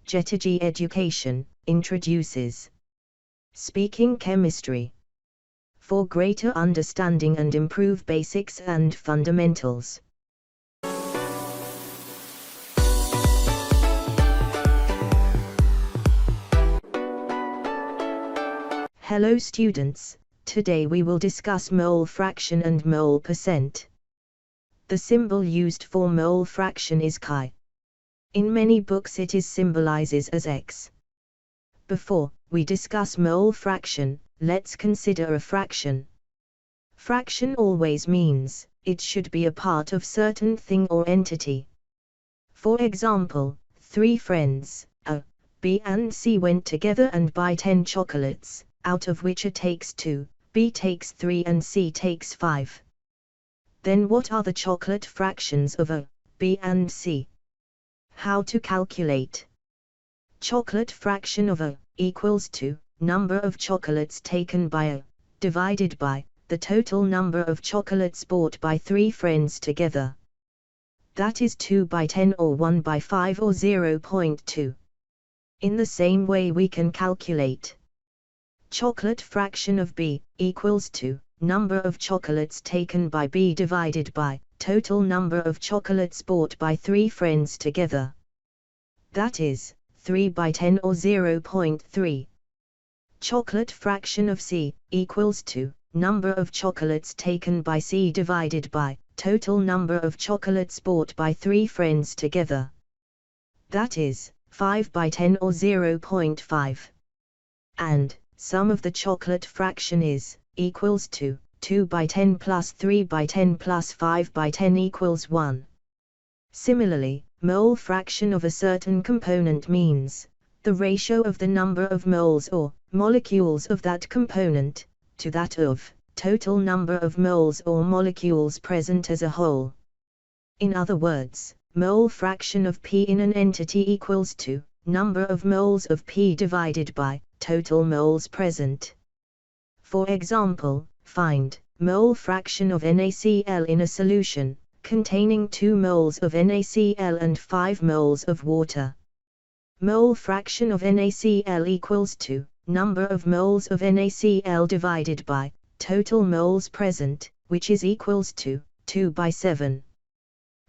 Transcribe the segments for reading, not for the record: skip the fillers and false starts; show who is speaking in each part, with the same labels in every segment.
Speaker 1: Jetagy Education, introduces Speaking Chemistry. For greater understanding and improve basics and fundamentals. Hello students, today we will discuss mole fraction and mole percent. The symbol used for mole fraction is chi. In many books it is symbolizes as x. Before we discuss mole fraction, let's consider a fraction. Fraction always means, it should be a part of certain thing or entity. For example, 3 friends, A, B and C went together and buy 10 chocolates, out of which A takes 2, B takes 3 and C takes 5. Then what are the chocolate fractions of A, B and C? How to calculate? Chocolate fraction of A equals to number of chocolates taken by A, divided by the total number of chocolates bought by 3 friends together. That is 2 by 10 or 1 by 5 or 0.2. In the same way we can calculate chocolate fraction of B equals to number of chocolates taken by B divided by total number of chocolates bought by 3 friends together. That is 3 by 10 or 0.3. Chocolate fraction of C equals to number of chocolates taken by C divided by total number of chocolates bought by 3 friends together. That is 5 by 10 or 0.5. And sum of the chocolate fraction is equals to 2 by 10 plus 3 by 10 plus 5 by 10 equals 1. Similarly, mole fraction of a certain component means the ratio of the number of moles or molecules of that component to that of total number of moles or molecules present as a whole. In other words, mole fraction of P in an entity equals to number of moles of P divided by total moles present. For example, find mole fraction of NaCl in a solution containing 2 moles of NaCl and 5 moles of water. Mole fraction of NaCl equals to number of moles of NaCl divided by total moles present, which is equals to 2 by 7.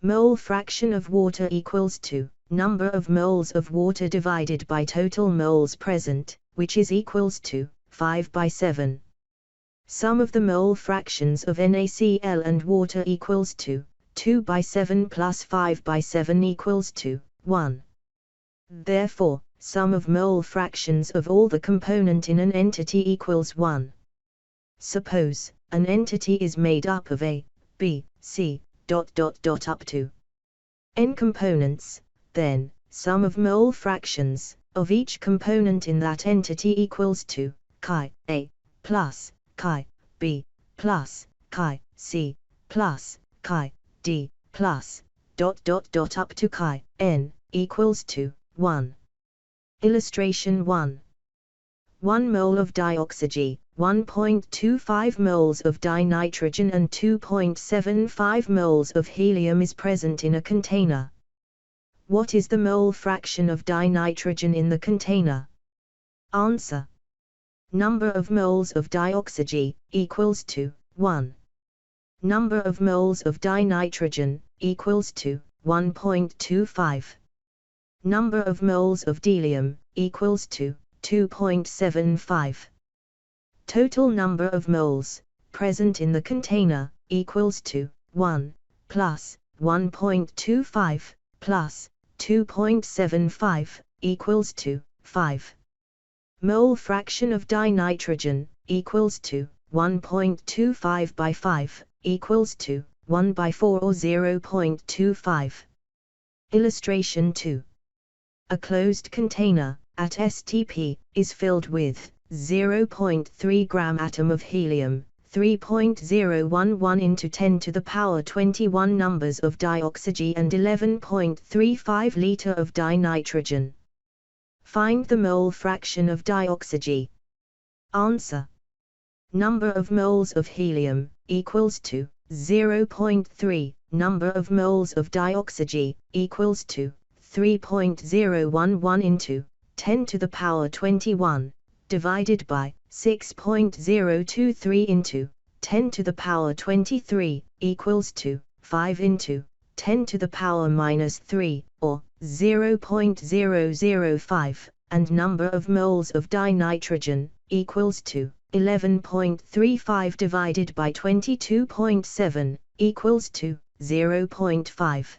Speaker 1: Mole fraction of water equals to number of moles of water divided by total moles present, which is equals to 5 by 7. Sum of the mole fractions of NaCl and water equals to 2 by 7 plus 5 by 7 equals to 1. Therefore, sum of mole fractions of all the component in an entity equals 1. Suppose an entity is made up of A, B, C, up to n components, then sum of mole fractions of each component in that entity equals to chi A plus chi B plus chi C plus chi D plus up to chi n equals to 1. Illustration 1. 1 mole of dioxygen, 1.25 moles of dinitrogen and 2.75 moles of helium is present in a container. What is the mole fraction of dinitrogen in the container? Answer. Number of moles of dioxygen equals to 1. Number of moles of dinitrogen equals to 1.25. Number of moles of helium equals to 2.75. Total number of moles present in the container equals to 1 plus 1.25 plus 2.75 equals to 5. Mole fraction of dinitrogen equals to 1.25 by 5 equals to 1 by 4 or 0.25. Illustration 2. A closed container at STP is filled with 0.3 gram atom of helium, 3.011 into 10 to the power 21 numbers of dioxygen and 11.35 liter of dinitrogen. Find the mole fraction of dioxygen. Answer. Number of moles of helium equals to 0.3, number of moles of dioxygen equals to 3.011 into 10 to the power 21, divided by 6.023 into 10 to the power 23, equals to 5 into 10 to the power minus 3, or 0.005, and number of moles of dinitrogen, equals to 11.35 divided by 22.7, equals to 0.5.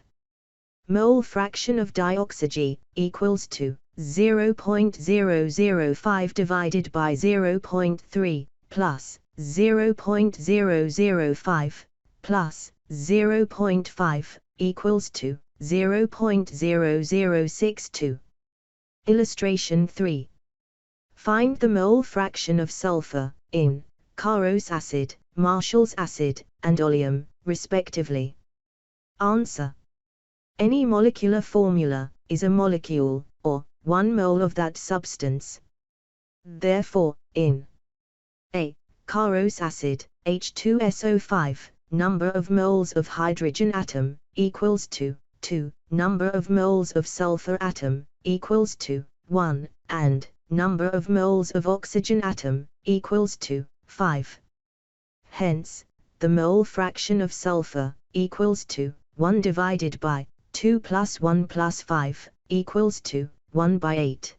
Speaker 1: Mole fraction of dioxygen, equals to 0.005 divided by 0.3, plus 0.005, plus 0.5, equals to 0.0062. Illustration 3. Find the mole fraction of sulfur in Caros acid, Marshall's acid, and oleum, respectively. Answer. Any molecular formula is a molecule, or 1 mole of that substance. Therefore, in A. Caros acid, H2SO5, number of moles of hydrogen atom, equals to 2, number of moles of sulfur atom, equals to 1, and number of moles of oxygen atom, equals to 5. Hence, the mole fraction of sulfur, equals to 1 divided by 2 plus 1 plus 5, equals to 1 by 8.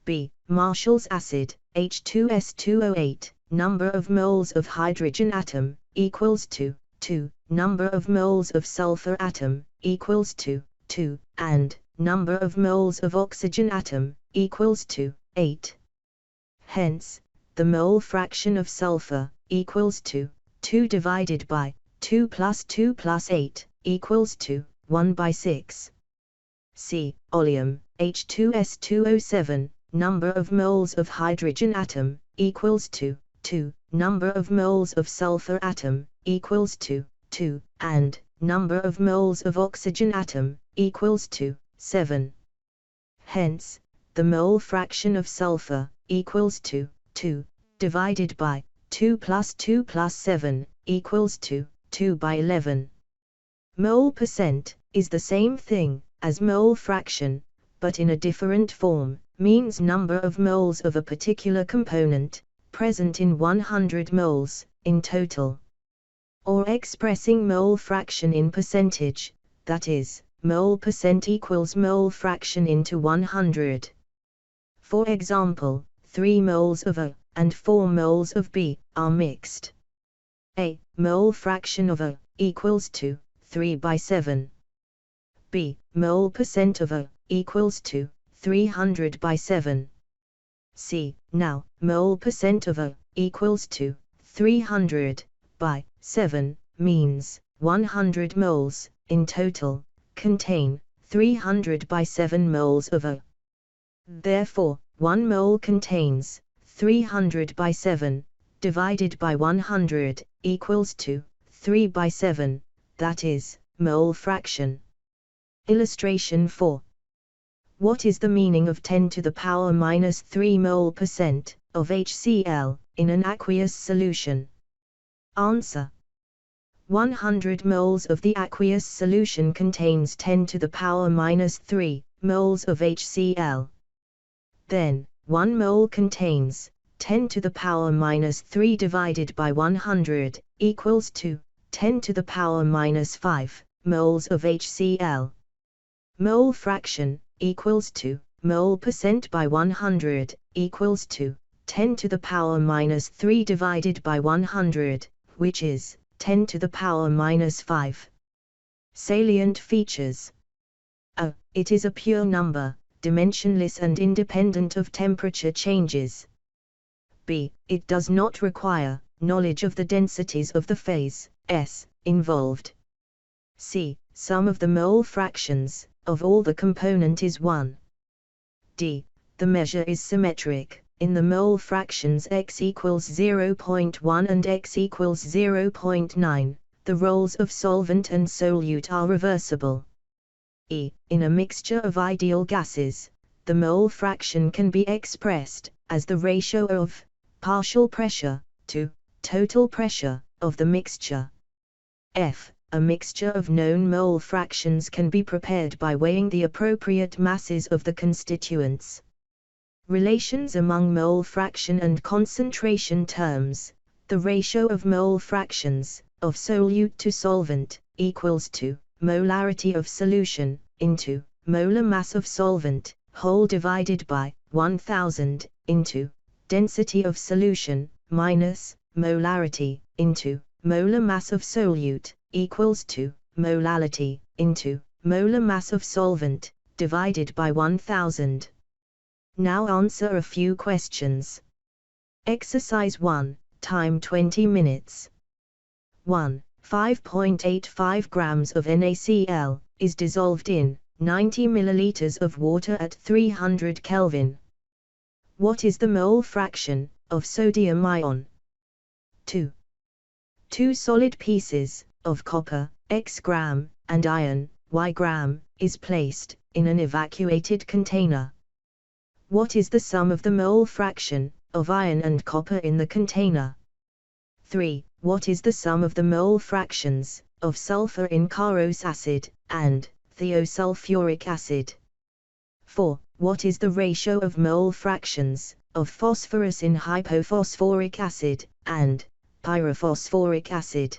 Speaker 1: B. Marshall's acid, H2S2O8, number of moles of hydrogen atom, equals to 2, number of moles of sulfur atom, equals to 2, and number of moles of oxygen atom, equals to 8. Hence, the mole fraction of sulfur, equals to 2 divided by 2 plus 8, equals to 1 by 6. C. Oleum, H2S2O7, number of moles of hydrogen atom, equals to 2, number of moles of sulfur atom, equals to 2, and number of moles of oxygen atom, equals to 7. Hence, the mole fraction of sulfur, equals to 2, divided by 2 plus 7, equals to 2 by 11. Mole percent is the same thing as mole fraction, but in a different form, means number of moles of a particular component, present in 100 moles, in total. Or expressing mole fraction in percentage, that is, mole percent equals mole fraction into 100. For example, 3 moles of A and 4 moles of B are mixed. A. Mole fraction of A equals to 3 by 7. B. Mole percent of A equals to 300 by 7. C. Now, mole percent of A equals to 300 by 7 means 100 moles in total contain 300 by 7 moles of A. Therefore, 1 mole contains 300 by 7 divided by 100 equals to 3 by 7, that is, mole fraction. Illustration 4. What is the meaning of 10 to the power minus 3 mole percent of HCl in an aqueous solution? Answer. 100 moles of the aqueous solution contains 10 to the power minus 3 moles of HCl. Then, 1 mole contains 10 to the power minus 3 divided by 100 equals to 10 to the power minus 5 moles of HCl. Mole fraction equals to mole percent by 100 equals to 10 to the power minus 3 divided by 100, which is 10 to the power minus 5. Salient features. A. It is a pure number, dimensionless and independent of temperature changes. B. It does not require knowledge of the densities of the phase S involved. C. Sum of the mole fractions of all the component is 1. D. The measure is symmetric, in the mole fractions x equals 0.1 and x equals 0.9, the roles of solvent and solute are reversible. E. In a mixture of ideal gases, the mole fraction can be expressed as the ratio of partial pressure to total pressure of the mixture. F. A mixture of known mole fractions can be prepared by weighing the appropriate masses of the constituents. Relations among mole fraction and concentration terms. The ratio of mole fractions, of solute to solvent, equals to molarity of solution, into molar mass of solvent, whole divided by 1000, into density of solution, minus molarity, into molar mass of solute, equals to molality, into molar mass of solvent, divided by 1000. Now answer a few questions. Exercise 1, time 20 minutes. 1. 5.85 grams of NaCl is dissolved in 90 milliliters of water at 300 Kelvin. What is the mole fraction of sodium ion? 2. Two solid pieces of copper, X gram, and iron, Y gram, is placed in an evacuated container. What is the sum of the mole fraction of iron and copper in the container? 3. What is the sum of the mole fractions of sulfur in carous acid and thiosulfuric acid? 4. What is the ratio of mole fractions of phosphorus in hypophosphoric acid and pyrophosphoric acid?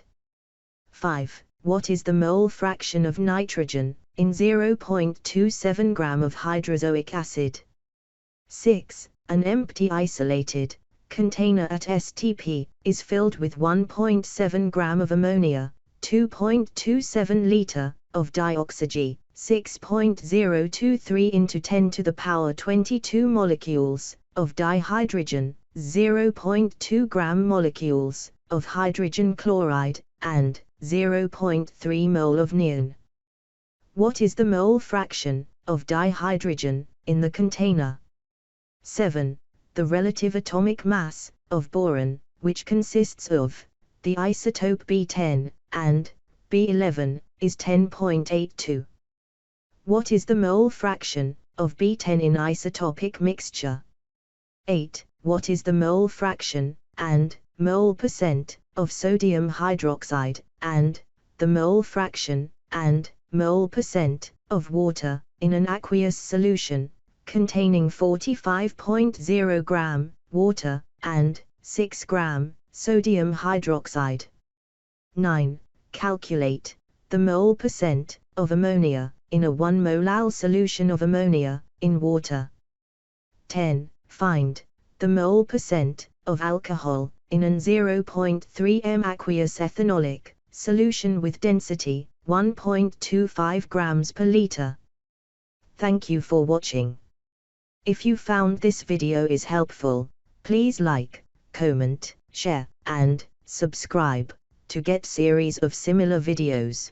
Speaker 1: 5. What is the mole fraction of nitrogen in 0.27 gram of hydrozoic acid? 6. An empty isolated container at STP is filled with 1.7 gram of ammonia, 2.27 liter of dioxygen, 6.023 into 10 to the power 22 molecules of dihydrogen, 0.2 gram molecules of hydrogen chloride, and 0.3 mole of neon. What is the mole fraction of dihydrogen in the container? 7. The relative atomic mass of boron, which consists of the isotope B10 and B11, is 10.82. What is the mole fraction of B10 in isotopic mixture? 8. What is the mole fraction and mole percent of sodium hydroxide and the mole fraction and mole percent of water in an aqueous solution containing 45.0 gram water and 6 gram sodium hydroxide? 9. Calculate the mole percent of ammonia in a 1 molal solution of ammonia in water. 10. Find the mole percent of alcohol in an 0.3 m aqueous ethanolic solution with density 1.25 grams per liter. Thank you for watching. If you found this video is helpful, please like, comment, share, and subscribe to get series of similar videos.